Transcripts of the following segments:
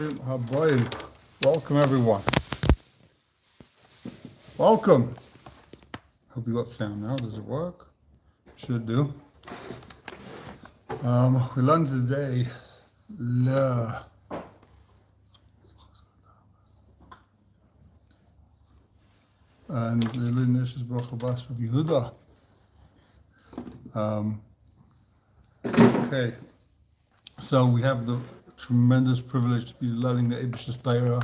Habayim. Welcome everyone. Welcome. Hope you got sound now. Does it work? Should do. We learned today La and the Linish's Brochos of Yehuda. Okay. So we have the tremendous privilege to be learning the Eibish's Torah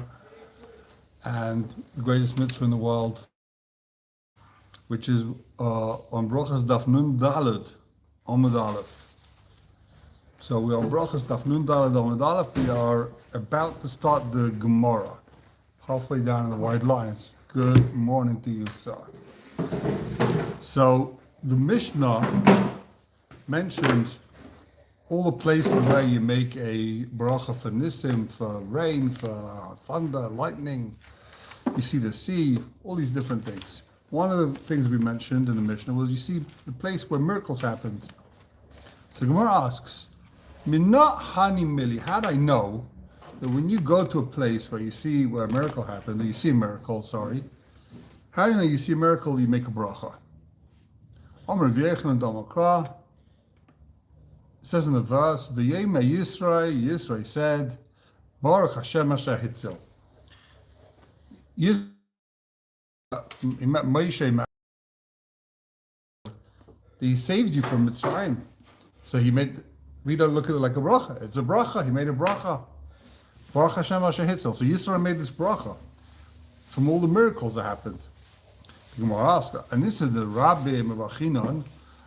and the greatest mitzvah in the world, which is on Brochos Daf Nun Daled Amud Aleph. So we are on Brochos Daf Nun Daled Amud Aleph. We are about to start the gemorah, halfway down in the white lines. Good morning to you, sir. So the Mishnah mentioned all the places where you make a bracha for nisim, for rain, for thunder, lightning. You see the sea, all these different things. One of the things we mentioned in the Mishnah was you see the place where miracles happened. So gemorah asks, Minna hani mili, how do I know that when you go to a place where you see where a miracle happened, or you see a miracle, how do you know you see a miracle, you make a bracha? Amr v'yechon damakra. It says in the verse, "V'yema Yisrael said, Baruch Hashem Asher Hitzil." He saved you from Mitzrayim. So we don't look at it like a bracha. It's a bracha. He made a bracha. Baruch Hashem Asher Hitzil. So Yisrael made this bracha from all the miracles that happened. The gemorah asks, and this is the Rabbi Mevachinon.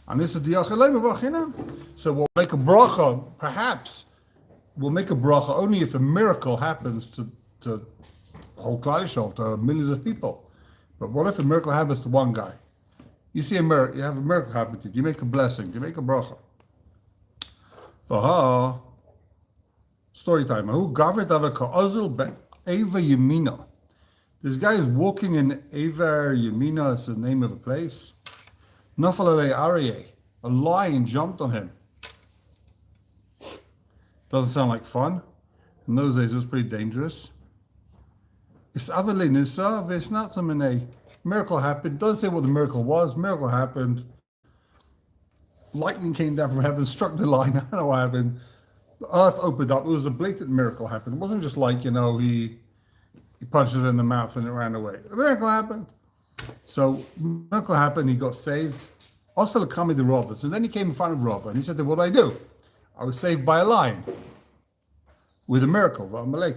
And this is the Yachilei. So we'll make a bracha, perhaps we'll make a bracha only if a miracle happens to the whole Klal Yisrael, to millions of people. But what if a miracle happens to one guy? You see a miracle, you have a miracle happen to you, you make a blessing, you make a bracha. Story time. This guy is walking in Aver Yemina, it's the name of a place. Nafalale Aryeh, a lion jumped on him. Doesn't sound like fun. In those days, it was pretty dangerous. Miracle happened. Doesn't say what the miracle was. Miracle happened. Lightning came down from heaven, struck the lion. I don't know what happened. The earth opened up. It was a blatant miracle happened. It wasn't just like, he punched it in the mouth and it ran away. A miracle happened. So miracle happened, he got saved. Also coming the robbers. And then he came in front of Robber and he said, what do I do? I was saved by a lion with a miracle. Whenever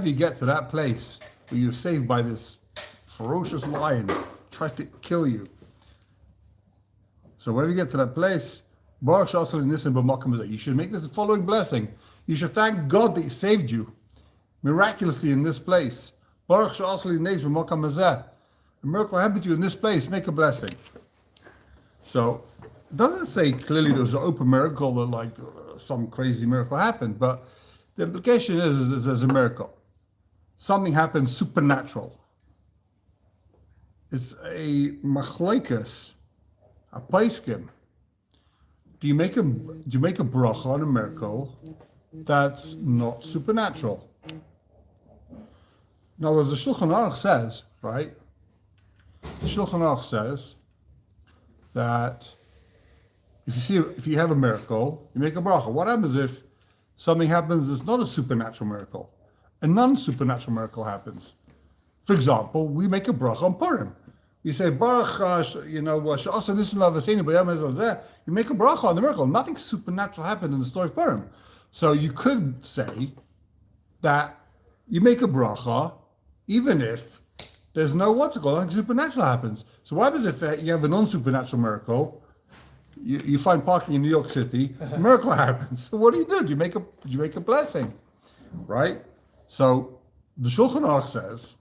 you get to that place where you're saved by this ferocious lion, tried to kill you. So whenever you get to that place, you should make this the following blessing. You should thank God that he saved you miraculously in this place. A miracle happened to you in this place, make a blessing. So it doesn't say clearly there was an open miracle that some crazy miracle happened, but the implication is there's a miracle. Something happened supernatural. It's a machlokes, a paiskim. Do you make a bracha on a miracle that's not supernatural? Now, as the Shulchan Aruch says, right? The Shulchan Aruch says that if you have a miracle, you make a bracha. What happens if something happens that's not a supernatural miracle? A non-supernatural miracle happens. For example, we make a bracha on Purim. You say, Baruch, you make a bracha on the miracle. Nothing supernatural happened in the story of Purim. So you could say that you make a bracha even if there's no nothing supernatural happens. So what happens if you have a non-supernatural miracle? You find parking in New York City, a miracle happens. So what do? You make a blessing, right? So the Shulchan Aruch says,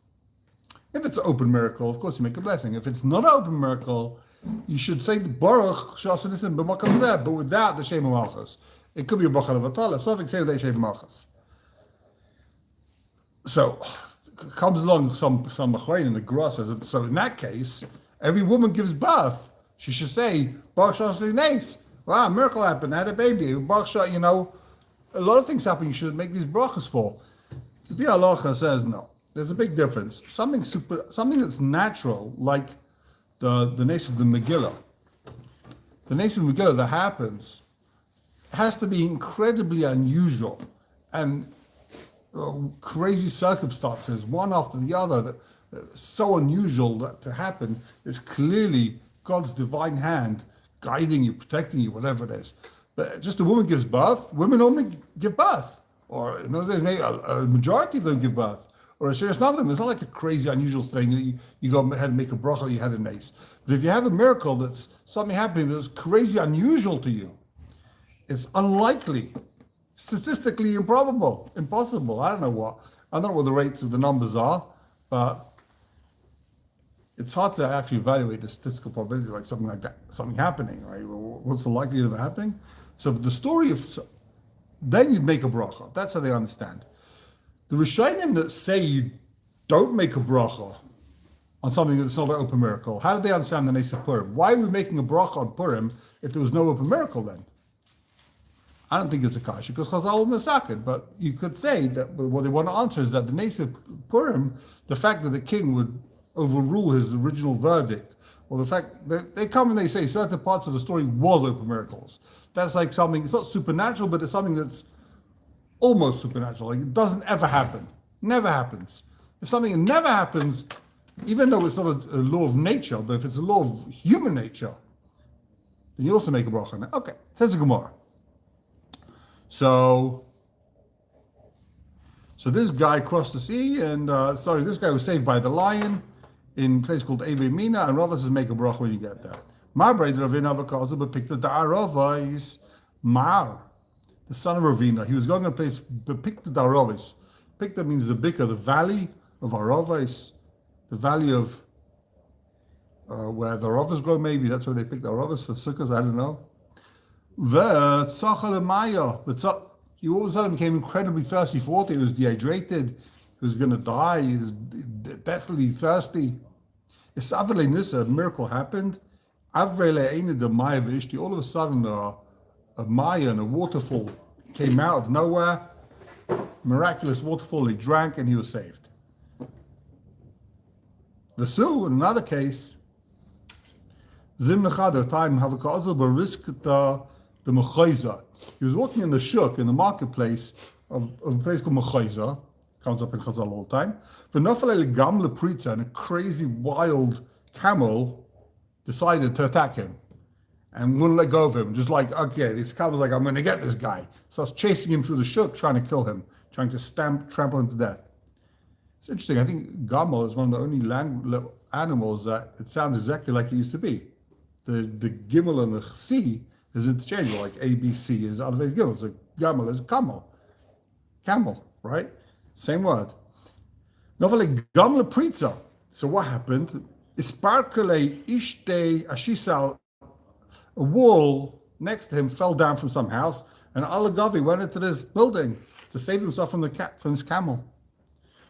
if it's an open miracle, of course you make a blessing. If it's not an open miracle, you should say the Baruch Shasanisim b'makam zeh, but without the Shem Malchus. It could be a bracha levatala. Something say with Shem Malchus. So comes along some Achronim in the grass says, so in that case, every woman gives birth. She should say, Baruch Shas Nes. Wow, a miracle happened. I had a baby. Baruch Shas, a lot of things happen you should make these brachas for. The Bia Halacha says no. There's a big difference. Something that's natural, like the nace of the Megillah. The nace of the Megillah that happens has to be incredibly unusual and crazy circumstances, one after the other, that so unusual that to happen is clearly God's divine hand guiding you, protecting you, whatever it is. But just a woman gives birth, women only give birth. Or in those days, maybe a majority of them give birth. Or a serious number of them. It's not like a crazy, unusual thing that you go ahead and make a bracha, you had a nace. But if you have a miracle that's something happening that's crazy, unusual to you, it's unlikely, statistically improbable, impossible. I don't know what the rates of the numbers are, but it's hard to actually evaluate the statistical probability like something like that, something happening, right? What's the likelihood of it happening? So the story of, then you'd make a bracha. That's how they understand. The Rishonim that say you don't make a bracha on something that's not an open miracle, how did they understand the Nes of Purim? Why are we making a bracha on Purim if there was no open miracle then? I don't think it's a kasha because Chazal Masakin, but you could say that what they want to answer is that the Nes of Purim, the fact that the king would overrule his original verdict, or the fact that they come and they say certain parts of the story was open miracles. That's like something, it's not supernatural, but it's something that's almost supernatural. Like it doesn't ever happen. Never happens. If something never happens, even though it's not a law of nature, but if it's a law of human nature, then you also make a bracha on it. Okay, says the gemorah. So this guy crossed the sea, and this guy was saved by the lion in a place called Eve Mina, and Rava says make a bracha when you get there. Mar Ravina Avakaza, but picked the Arava is Mar, the son of Ravina. He was going to a place, but picked the Aravis. Pikta means the bika, the valley of Aravis, the valley of where the Aravas grow, maybe. That's where they picked the Aravas for sukkahs, I don't know. He all of a sudden became incredibly thirsty for water. He was dehydrated. He was going to die. He was deathly thirsty. A miracle happened. All of a sudden, a Maya and a waterfall came out of nowhere. Miraculous waterfall. He drank and he was saved. The Su, in another case, the Mechayza. He was walking in the shuk, in the marketplace of a place called Mechayza, comes up in Chazal all the time. And a crazy, wild camel decided to attack him and wouldn't let go of him. Just like, okay, this camel's like, I'm going to get this guy. Starts chasing him through the shuk, trying to kill him, trying to trample him to death. It's interesting. I think Gamal is one of the only animals that it sounds exactly like it used to be. The Gimel and the C is interchangeable, like ABC is Alves Gimel. So Gamal is camel, right? Same word. Novale Gamle Pritza. So what happened? Isparkele Ishte Ashisal, a wall next to him fell down from some house, and Alagavi went into this building to save himself from this camel.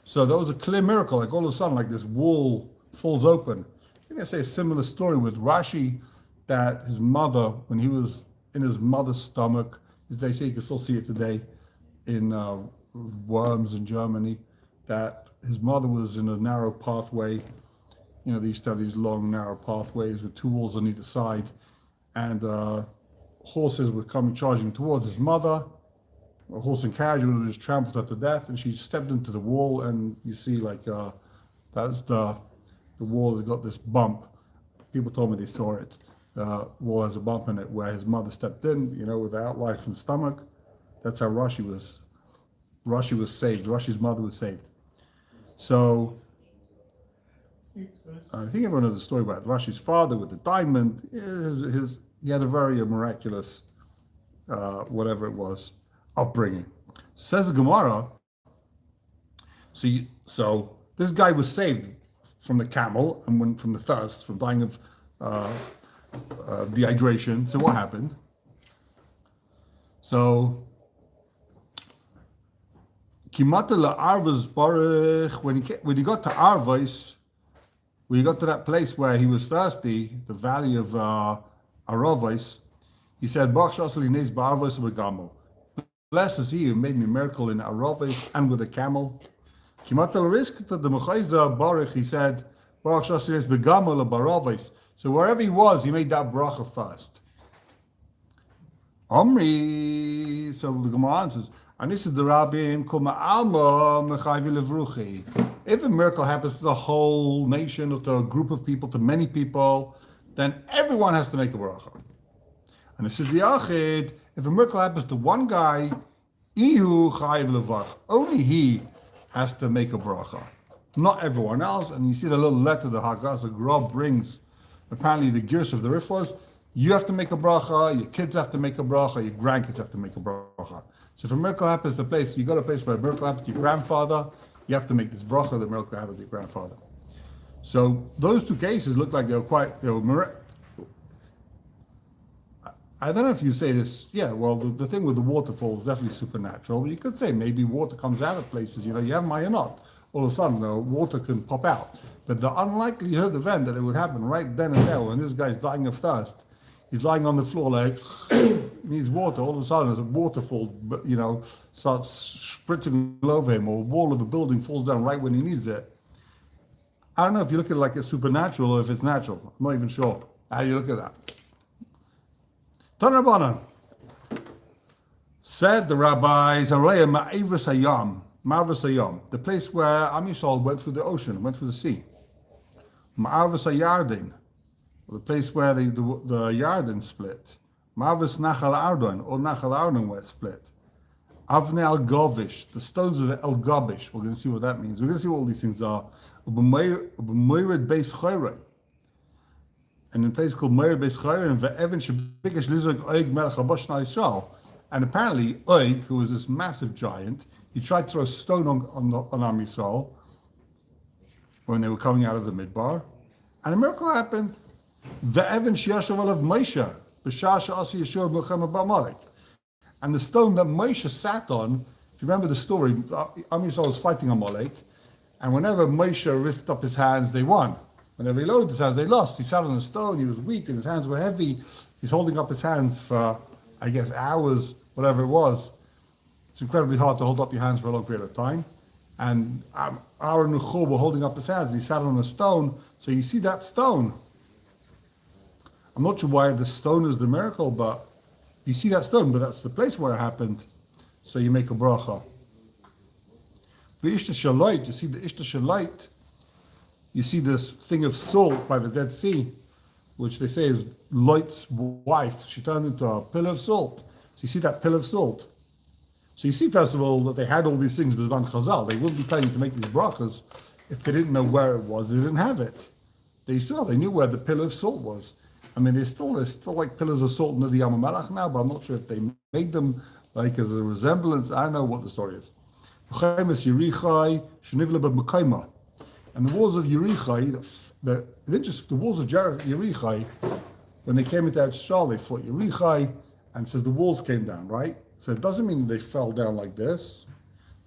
So that was a clear miracle. Like all of a sudden, like this wall falls open. I think I say a similar story with Rashi, that his mother, when he was in his mother's stomach, they say you can still see it today in Worms in Germany, that his mother was in a narrow pathway. You know, they used to have these long, narrow pathways with two walls on either side, and horses were coming charging towards his mother. A horse and carriage would have just trampled her to death, and she stepped into the wall, and you see like that's the wall that got this bump. People told me they saw it. Wall has a bump in it where his mother stepped in, you know, with the outline from the stomach. That's how Rashi was saved. Rashi's mother was saved. So I think everyone knows the story about Rashi's father with the diamond. He had a very miraculous, whatever it was, upbringing. So says the Gemara. So this guy was saved from the camel and from the thirst, from dying of dehydration. So what happened? So Kimata la'arvas baruch, when he got to Arvais, when he got to that place where he was thirsty, the valley of Aravais, he said, Brochos blessed is he who made me a miracle in Aravis and with a camel. Kimatel risk to the Mechaiza Baruch, he said, Baruch Shashiris Begamel Baravis. So wherever he was, he made that bracha first. Omri, so the Gemara answers, and this is the Rabbim, Kuma Alma Mechayvi Levruchi. If a miracle happens to the whole nation or to a group of people, to many people, then everyone has to make a bracha. And this is the Achid, if a miracle happens to one guy, Ihu Chayiv Levach, only he has to make a bracha, not everyone else. And you see the little letter the Haggas, the Grob brings, apparently the gears of the Rif was, you have to make a bracha, your kids have to make a bracha, your grandkids have to make a bracha. So if a miracle happens to a place, you go to a place where a miracle happens to your grandfather, you have to make this bracha, the miracle happened to your grandfather. So those two cases look like they were I don't know if you say this, yeah, well, the thing with the waterfall is definitely supernatural, but you could say maybe water comes out of places, you have Mayanot. All of a sudden, water can pop out. But the unlikelihood event that it would happen right then and there when this guy's dying of thirst, he's lying on the floor like, needs water, all of a sudden there's a waterfall, starts spritzing all over him, or a wall of a building falls down right when he needs it. I don't know if you look at it like it's supernatural or if it's natural. I'm not even sure. How do you look at that? Tanrabanan. Said the rabbis, the place where Am Yisrael went through the ocean, went through the sea. Ma'arvus Yardin, the place where the Yarden split. Ma'arvus Nachal Ardon, or Nachal Ardon where it split. Avne El Govish, the stones of El Govish. We're going to see what that means. We're going to see what all these things are. B'moired Beis Chayre. And in a place called Moired Beis Chayre, and Ve'evin Shebikesh Lizrak Oig Melech HaBosh Yisrael. And apparently, Oig, who was this massive giant, he tried to throw a stone on Am Yisrael when they were coming out of the Midbar. And a miracle happened. Ve'evin Sheyashav Alav Moshe, B'shah She'asi Yeshua B'Lechem Ba'Amalek. And the stone that Moshe sat on, if you remember the story, Am Yisrael was fighting Amalek, and whenever Moshe lifted up his hands, they won. Whenever he lowered his hands, they lost. He sat on a stone, he was weak, and his hands were heavy. He's holding up his hands for, I guess, hours, whatever it was. It's incredibly hard to hold up your hands for a long period of time. And Aaron and Chur were holding up his hands. He sat on a stone. So you see that stone. I'm not sure why the stone is the miracle, but you see that stone, but that's the place where it happened. So you make a bracha. The Ishta Shalit, you see the Ishta Shalit, you see this thing of salt by the Dead Sea, which they say is Lot's wife. She turned into a pillar of salt. So you see that pillar of salt. So you see, first of all, that they had all these things with Chazal. They wouldn't be planning to make these brachas if they didn't know where it was. They didn't have it. They knew where the pillar of salt was. I mean, there's still like pillars of salt in the Yam HaMelech now, but I'm not sure if they made them like as a resemblance. I don't know what the story is. And the walls of Yerichai, the walls of Yerichai, when they came into Eretz, they fought Yerichai, and says the walls came down, right? So it doesn't mean they fell down like this.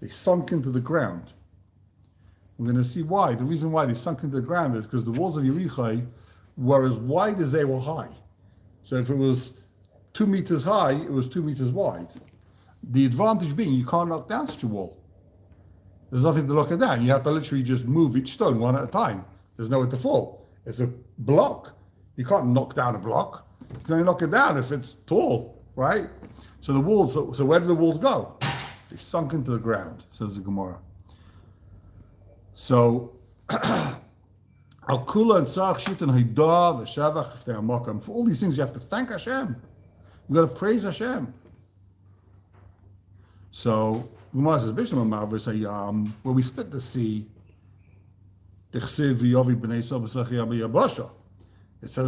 They sunk into the ground. We're going to see why. The reason why they sunk into the ground is because the walls of Yerichai were as wide as they were high. So if it was 2 meters high, it was 2 meters wide. The advantage being you can't knock down such a wall. There's nothing to knock it down. You have to literally just move each stone one at a time. There's nowhere to fall. It's a block. You can't knock down a block. You can only knock it down if it's tall, right? So the walls, so where do the walls go? They sunk into the ground, says the gemorah. So, Al-Kula and Tzarach Shit and Haidah v'Shavach if they're Makam. For all these things, you have to thank Hashem. You got to praise Hashem. So, Gemara says, where we split the sea, it says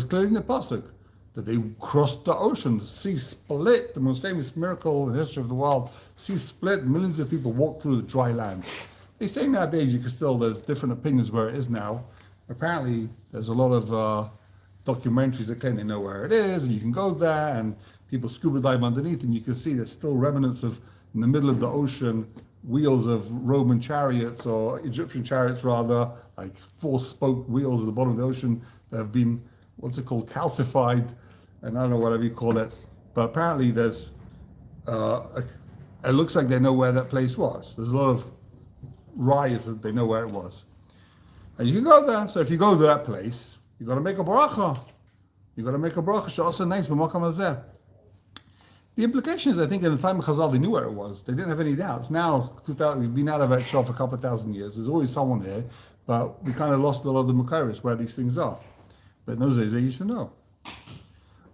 clearly in the pasuk that they crossed the ocean. The sea split, the most famous miracle in the history of the world. Sea split, millions of people walked through the dry land. They say nowadays there's different opinions where it is now. Apparently, there's a lot of documentaries that claim they know where it is, and you can go there, and people scuba dive underneath, and you can see there's still remnants of, in the middle of the ocean, wheels of Roman chariots, or Egyptian chariots rather, like 4-spoke wheels at the bottom of the ocean that have been, calcified, and I don't know, whatever you call it. But apparently there's a it looks like they know where that place was. There's a lot of riots that they know where it was. And you can go there. So if you go to that place, you got to make a bracha. You got to make a bracha. She'asa neis b'makam hazeh. The implication is, I think, in the time of Chazal, they knew where it was. They didn't have any doubts. Now, we've been out of that shop for a couple of thousand years. There's always someone here, but we kind of lost a lot of the Makaris where these things are. But in those days, they used to know.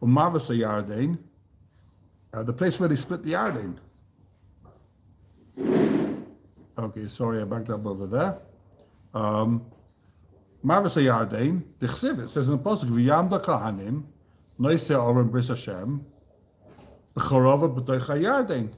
Umarvasa Yardain, the place where they split the Yardain. Okay, sorry, I backed up over there. Marvasa Yardain, the Chsiv, it says in the Pasuk, V'yamda kahanim, noiseh oren bris Hashem, b'chorova b'toicha Yardain.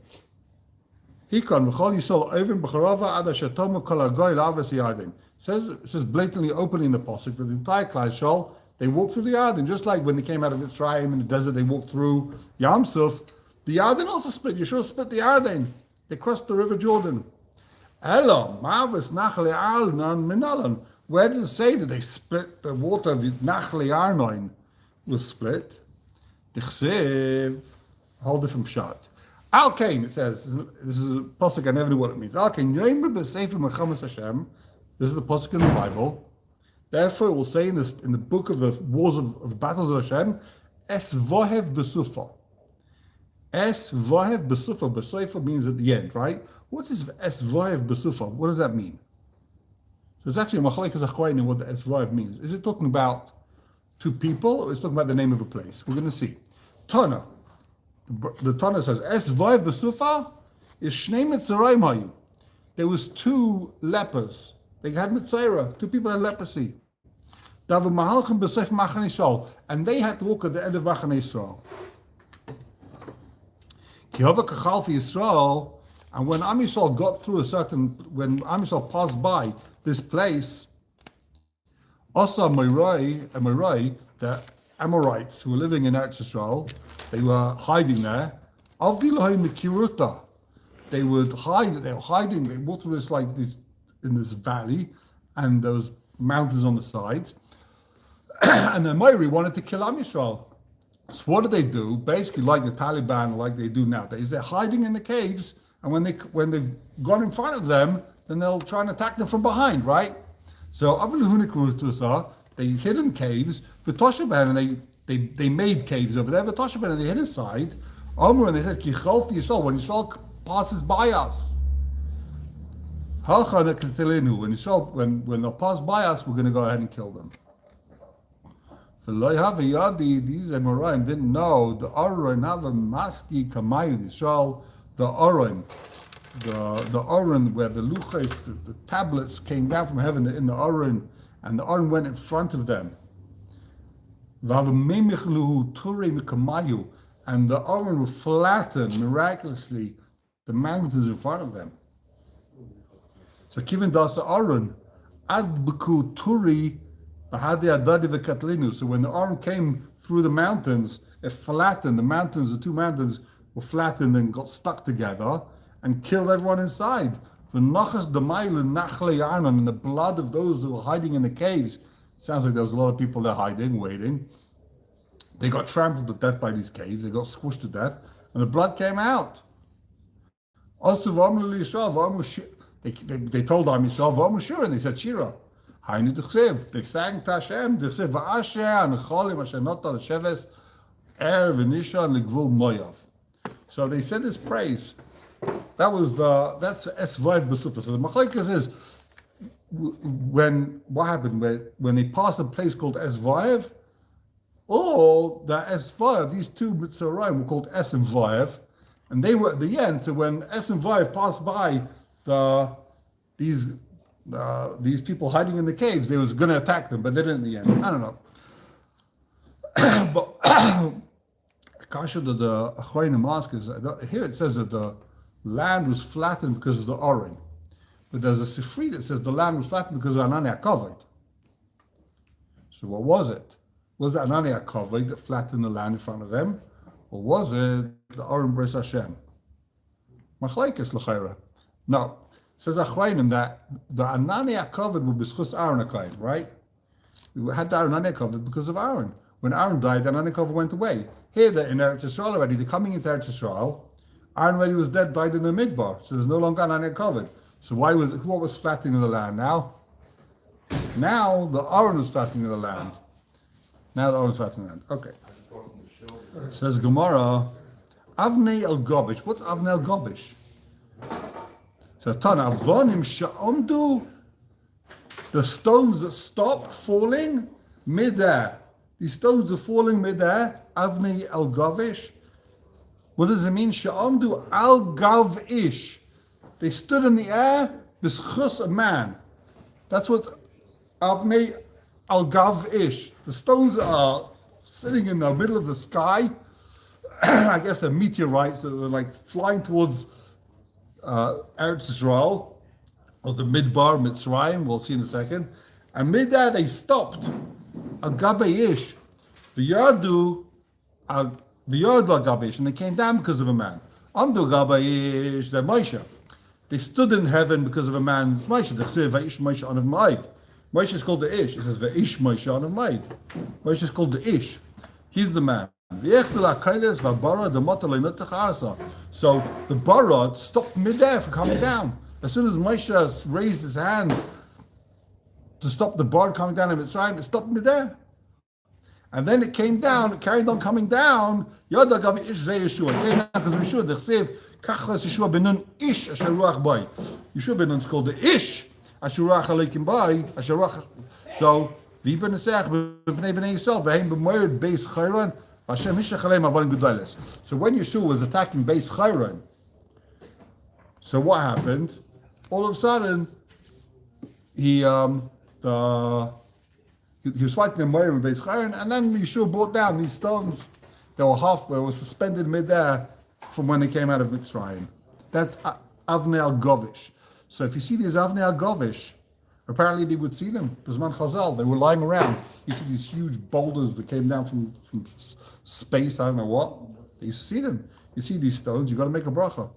Hikon, v'chol yisol ovim b'chorova ad asher tomu kol hagoy la'avras Yardain. It says blatantly, openly in the Pasuk, that the entire Klal Yisrael, they walked through the Yarden, just like when they came out of Mitzrayim in the desert, they walked through Yam Suf. The Yarden also split. Yeshua split the Yarden. They crossed the River Jordan. Elo, Marvis Nachle Arnon Minalan. Where does it say that they split the water of Nachle Arnon was split? Dichsev, a whole different shot. Al Kain, it says, this is a pasuk I never knew what it means. Al Kain, Yomer b'Sefer Mechamas Hashem. This is the pasuk in the Bible. Therefore, it will say in the book of the wars of the battles of Hashem, Es vohev b'sufa. Es vohev b'sufa. B'soifa means at the end, right? What is es vohev b'sufa? What does that mean? So it's actually a machlekes achronim what the es vohev means. Is it talking about two people, or is it talking about the name of a place? We're going to see. Tana. The Tana says, Es vohev b'sufa is shnei mitzrayim hayu. There was two lepers. They had mitzayra. Two people had leprosy. And they had to walk at the end of Machane Yisrael. And when Am Yisrael got through when Am Yisrael passed by this place, Asa Morai, the Amorites who were living in Eretz Yisrael, they were hiding there. They would hide. They were hiding. They walked through in this valley, and those mountains on the sides. And the Moiri wanted to kill Am Yisrael. So what did they do? Basically, like the Taliban, like they do nowadays, they're hiding in the caves, and when they've gone in front of them, then they'll try and attack them from behind, right? So they hid in caves. And they made caves over there. And they hid inside. And they said, when Yisrael passes by us, when they'll pass by us, we're going to go ahead and kill them. These Amoraim didn't know the Aron have a maski kamayu Yisrael, the Aron where the luchos, the tablets came down from heaven in the Aron, and the Aron went in front of them. And the Aron would flatten miraculously the mountains in front of them. So Kivin das Aron ad beku turi. So when the Aron came through the mountains, it flattened. The two mountains were flattened and got stuck together and killed everyone inside. And the blood of those who were hiding in the caves, sounds like there was a lot of people there hiding, waiting. They got trampled to death by these caves. They got squished to death, and the blood came out. Also, they told Am Yisrael, and they said, Shira. They sang to Hashem. They said, so they said this praise. That's Esvav B'Sufa. So the machlekes is what happened when they passed a place called Esvav. All the Esvav, these two Mitzrayim were called Es and Vav, and they were at the end. So when Es and Vav passed by these people hiding in the caves, they was going to attack them, but they didn't in the end. I don't know. But Kasha that the Achronim ask is, here it says that the land was flattened because of the Aron. But there's a Sifri that says the land was flattened because of Anani HaKavod. So what was it? Was it Anani HaKavod that flattened the land in front of them? Or was it the Aron Bris Hashem? Machlekes l'chayra. No. Says Achronim that the Anani HaKavod will be b'schus Aaron HaKohen, right? We had the Anani HaKavod because of Aaron. When Aaron died, the Anani HaKavod went away. Here they're in Eretz Yisrael already. They're coming into Eretz Yisrael. Aaron, when he was dead, died in the midbar, so there's no longer an covered. So what was fattening the land now? Now the Aaron was fattening the land. Now the Aaron was fattening the land. Okay. Says gemorah, Avnei el Gobish. What's Avnei el Gobish? So Tana Avonim Sha'omdu, the stones that stopped falling midair. These stones are falling midair. Avnei el Gobish. What does it mean? Sha'omdu al gav ish. They stood in the air. B'schus a man. That's what Avnei al gav ish. The stones are sitting in the middle of the sky. I guess they're meteorites that were like flying towards Eretz Israel, or the Midbar, Mitzrayim, we'll see in a second. And mid-there they stopped. Al-Gabayish. V'yardu al-Gabayish. And they came down because of a man. Amdu Gabayish, they're Moshe. They stood in heaven because of a man. It's Moshe. They say, Va'ish Moshe on of Ma'id. Moshe is called the Ish. It says, Va'ish Moshe on of Ma'id. Moshe is called the Ish. He's the man. So the barad stopped midair from coming down. As soon as Moshe raised his hands to stop the barad coming down in Mitzrayim, it stopped midair. And then it came down, it carried on coming down. Yada gavi ish zeh Yeshua. It came down because Yeshua, the chsev, kachlas Yeshua benun ish asher ruach bay. Yeshua benun is called the ish asher ruach aleikim bay, asher ruach. So, vi ben nesech b'nei b'nei Yisrael, v'heim b'moyed beis chayron, Hashem hishachalem avolim gedolos. So when Yeshua was attacking Beis Chayron, so what happened? All of a sudden, he was fighting the Moira in Beis Chayron, and then Yeshua brought down these stones that were suspended midair from when they came out of Mitzrayim. That's Avnei al Govish. So if you see these Avnei al Govish, apparently they would see them. B'zman Chazal, they were lying around. You see these huge boulders that came down from space, I don't know what. They used to see them. You see these stones, you got to make a bracha.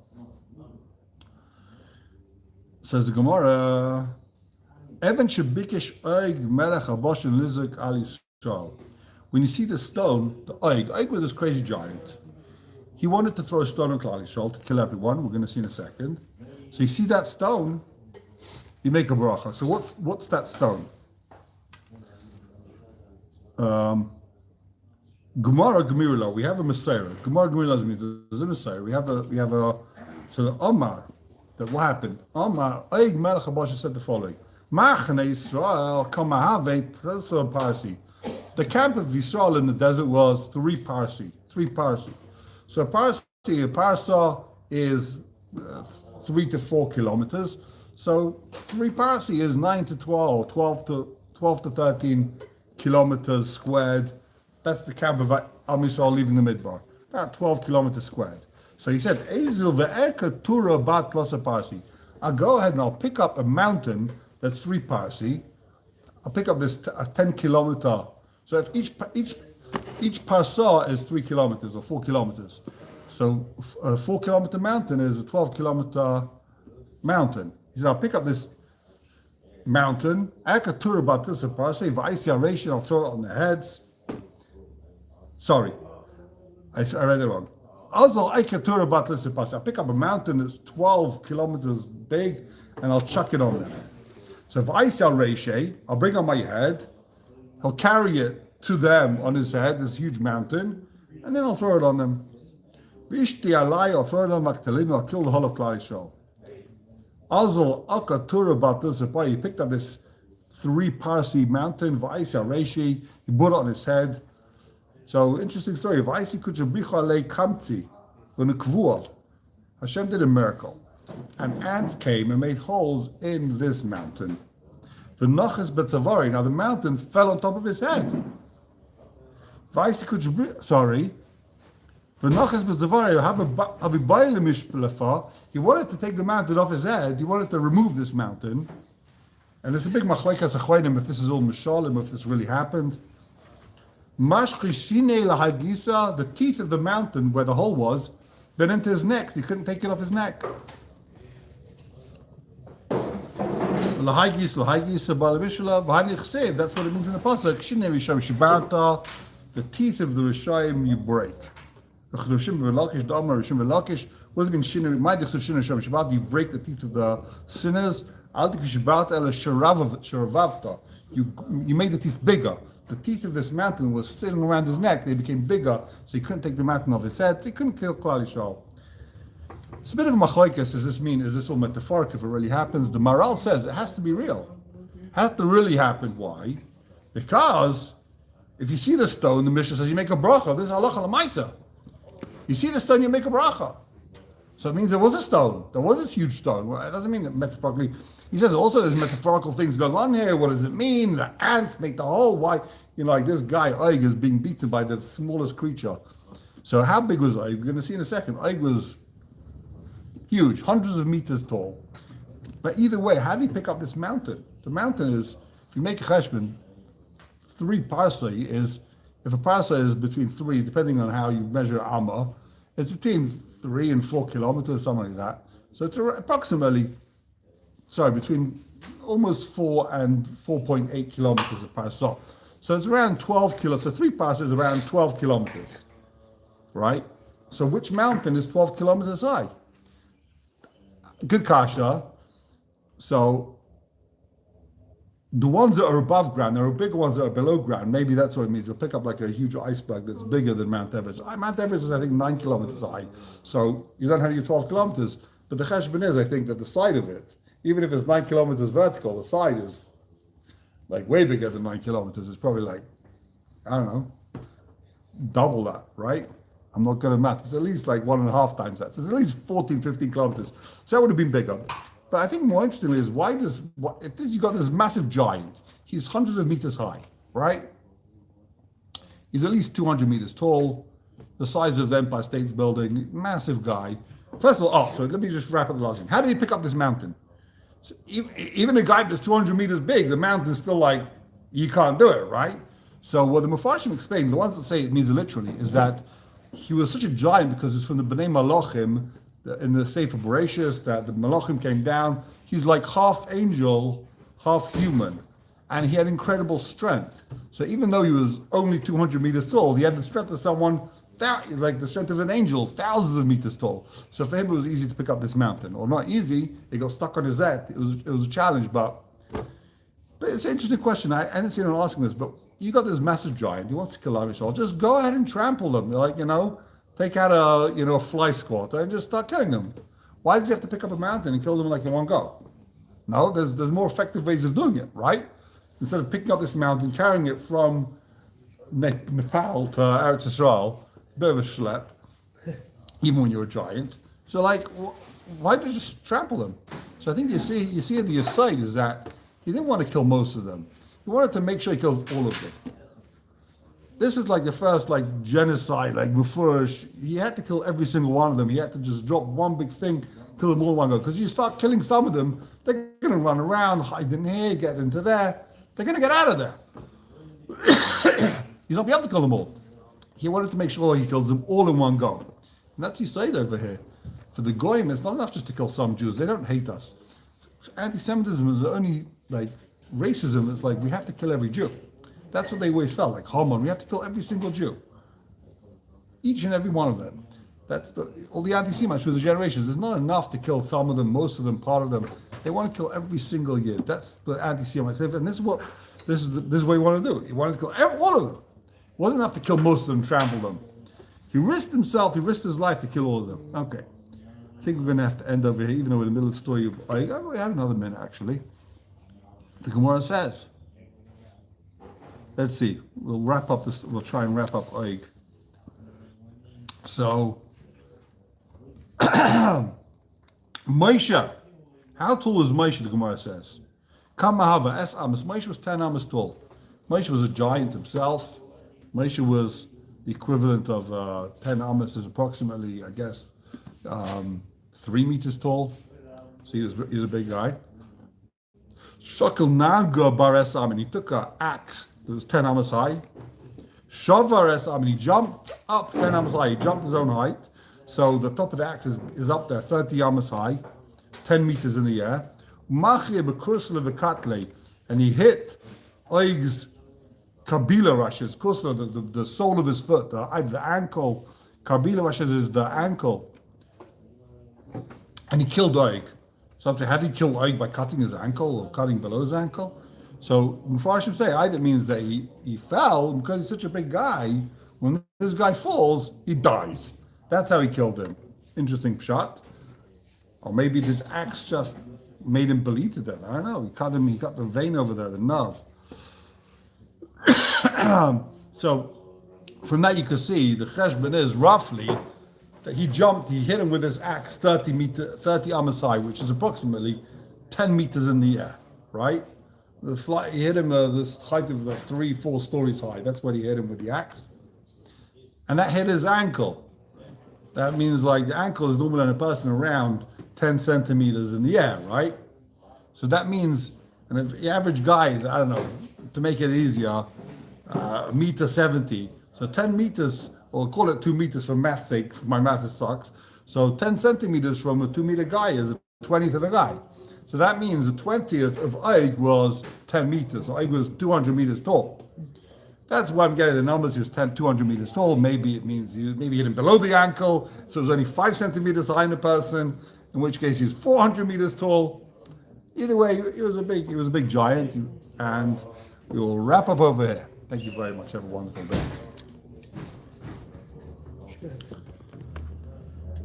Says the gemorah, Even shebikesh oig melech haboshin lizuk al Yisrael. When you see the stone, the oig was this crazy giant. He wanted to throw a stone on Klal Yisrael to kill everyone. We're going to see in a second. So you see that stone, you make a bracha. So what's that stone? Gemorah Gemirula. We have a Messiah. Gemorah Gemirula means there's a Messiah. We have a. So the Omar. That what happened? Omar Oig Melech Habash said the following: Machane Yisrael Kamahavet Parsi. The camp of Yisrael in the desert was 3 parsi. So a parsa is 3 to 4 kilometers. So 3 parsi is 9 to 12, 12 to 13 kilometers squared. That's the camp of Am Yisrael leaving the Midbar. About 12 kilometers squared. So he said, Ezil ve'erka tura bat losa parsi. I'll go ahead and I'll pick up a mountain that's 3 parsi. I'll pick up this 10 kilometer. So if each parsa is 3 kilometers or 4 kilometers. So a 4 kilometer mountain is a 12 kilometer mountain. He said, I'll pick up this mountain. Erka tura bat losa parsi. V'aisi aration, I'll throw it on their heads. Sorry, I read it wrong. Also, I pick up a mountain that's 12 kilometers big and I'll chuck it on them. So if I sell Reishe, I'll bring on my head, he'll carry it to them on his head, this huge mountain, and then I'll throw it on them. Vishti alai, I'll throw it on Maktalim, I'll kill the whole of Klal Yisrael. Also, Akatura Batul he picked up this 3 parsi mountain, Vaisa Reishe, he put it on his head. So, interesting story. Hashem did a miracle. And ants came and made holes in this mountain. Now the mountain fell on top of his head. Sorry. He wanted to take the mountain off his head. He wanted to remove this mountain. And it's a big machlekes achronim if this is all mishalim, if this really happened. The teeth of the mountain where the hole was, been into his neck. So he couldn't take it off his neck. That's what it means in the pasuk. The teeth of the Rishonim you break. What does it mean? Shinner, my dechsev shinner shem Shabbat. You break the teeth of the sinners. Al tikishbat el sharavavta. You made the teeth bigger. The teeth of this mountain was sitting around his neck. They became bigger, so he couldn't take the mountain off his head. So he couldn't kill Klal Yisrael. It's a bit of a machlokes. Does this mean, is this all metaphoric if it really happens? The Maral says it has to be real. It has to really happen. Why? Because if you see the stone, the Mishnah says you make a bracha. This is halacha l'maisa. You see the stone, you make a bracha. So it means there was a stone. There was this huge stone. Well, it doesn't mean that metaphorically. He says also there's metaphorical things going on here. What does it mean? The ants make the hole. Why? Like this guy, Oig, is being beaten by the smallest creature. So how big was Oig? We're going to see in a second. Oig was huge, hundreds of meters tall. But either way, how did he pick up this mountain? The mountain is, if you make a cheshbon, 3 parsai is, if a parsai is between 3, depending on how you measure Amma, it's between 3 and 4 kilometers, something like that. So it's approximately, between almost 4 and 4.8 kilometers a parsah. So it's around 12 kilometers. So 3 parsas is around 12 kilometers, right? So which mountain is 12 kilometers high? Good kasha. So the ones that are above ground, there are bigger ones that are below ground. Maybe that's what it means. They'll pick up like a huge iceberg that's bigger than Mount Everest. Mount Everest is, I think, 9 kilometers high. So you don't have your 12 kilometers. But the cheshbon is, I think, that the side of it, even if it's 9 kilometers vertical, the side is like way bigger than 9 kilometers. It's probably like, I don't know, double that, right? I'm not going to math. It's at least like 1.5 times that. So it's at least 14, 15 kilometers. So that would have been bigger. But I think more interestingly is if you got this massive giant, he's hundreds of meters high, right? He's at least 200 meters tall, the size of the Empire State's Building, massive guy. First of all, so let me just wrap up the last thing. How did he pick up this mountain? So even a guy that's 200 meters big, the mountain's still like, you can't do it, right? So what the Mefarshim explain, the ones that say it means literally, is that he was such a giant because it's from the Bnei Malachim, in the Sefer Bereshis, that the Malachim came down. He's like half angel, half human. And he had incredible strength. So even though he was only 200 meters tall, he had the strength of someone, like the strength of an angel, thousands of meters tall. So for him, it was easy to pick up this mountain. Or not easy, it got stuck on his head. It was a challenge, but it's an interesting question. I didn't see anyone asking this, but you got this massive giant, he wants to kill Yisrael, just go ahead and trample them. Like, take out a fly swatter and just start killing them. Why does he have to pick up a mountain and kill them like in one go? No, there's more effective ways of doing it, right? Instead of picking up this mountain, carrying it from Nepal to Eretz Yisrael, a bit of a schlep, even when you're a giant. So why don't you just trample them? So I think you see at the aside is that he didn't want to kill most of them. He wanted to make sure he kills all of them. This is like the first genocide, Mufush. He had to kill every single one of them. He had to just drop one big thing, kill them all in one go. Because you start killing some of them, they're going to run around, hide in here, get into there. They're going to get out of there. He's not be able to kill them all. He wanted to make sure he kills them all in one go. And that's his side over here. For the Goyim, it's not enough just to kill some Jews. They don't hate us. Anti-Semitism is only racism. It's we have to kill every Jew. That's what they always felt, like Haman. We have to kill every single Jew. Each and every one of them. That's all the anti-Semites through the generations. It's not enough to kill some of them, most of them, part of them. They want to kill every single year. That's the anti-Semites. And this is what he wanted to do. He wanted to kill all of them. It wasn't enough to kill most of them, trample them. He risked his life to kill all of them. Okay. I think we're going to have to end over here, even though we're in the middle of the story. We have another minute, actually. The gemorah says, let's see, we'll wrap up this, we'll try and wrap up Oig. So, Moshe, how tall is Moshe, the gemorah says? Kam mahava es amas, Moshe was 10 amas tall. Moshe was a giant himself. Moshe was the equivalent of 10 amas is approximately, I guess, 3 meters tall. So he's a big guy. Shakal Naga bar Esam, and he took an axe that was 10 amas high. Shavar Esam, and he jumped up 10 amas high. He jumped his own height. So the top of the axe is up there, 30 amas high, 10 meters in the air. Machye bekursle v'katle, and he hit Oig's kabila rashes, kursle, the sole of his foot, the ankle. Kabila rashes is the ankle. and he killed Oig. So I'm saying, how did he kill Oig? By cutting his ankle or cutting below his ankle? So Mepharshim say either means that he fell because he's such a big guy. When this guy falls, he dies. That's how he killed him. Interesting shot. Or maybe the axe just made him bleed to death. I don't know. He cut the vein over there, the nerve. So from that you can see the cheshbon is roughly that he hit him with his axe 30 amasai, which is approximately 10 meters in the air, right? He hit him this height of 3-4 stories high. That's what he hit him with the axe. And that hit his ankle. That means like the ankle is normally on a person around 10 centimeters in the air, right? So that means, and if the average guy is, I don't know, to make it easier, 1.70 meters. So 10 meters, or call it 2 meters for math's sake, my math sucks. So 10 centimeters from a 2-meter guy is a 20th of a guy. So that means a 20th of Eig was 10 meters. So Eig was 200 meters tall. That's why I'm getting the numbers. He was 200 meters tall. Maybe it means maybe hit him below the ankle. So it was only 5 centimeters high in the person, in which case he's 400 meters tall. Either way, he was a big giant. And we will wrap up over here. Thank you very much. Have a wonderful day.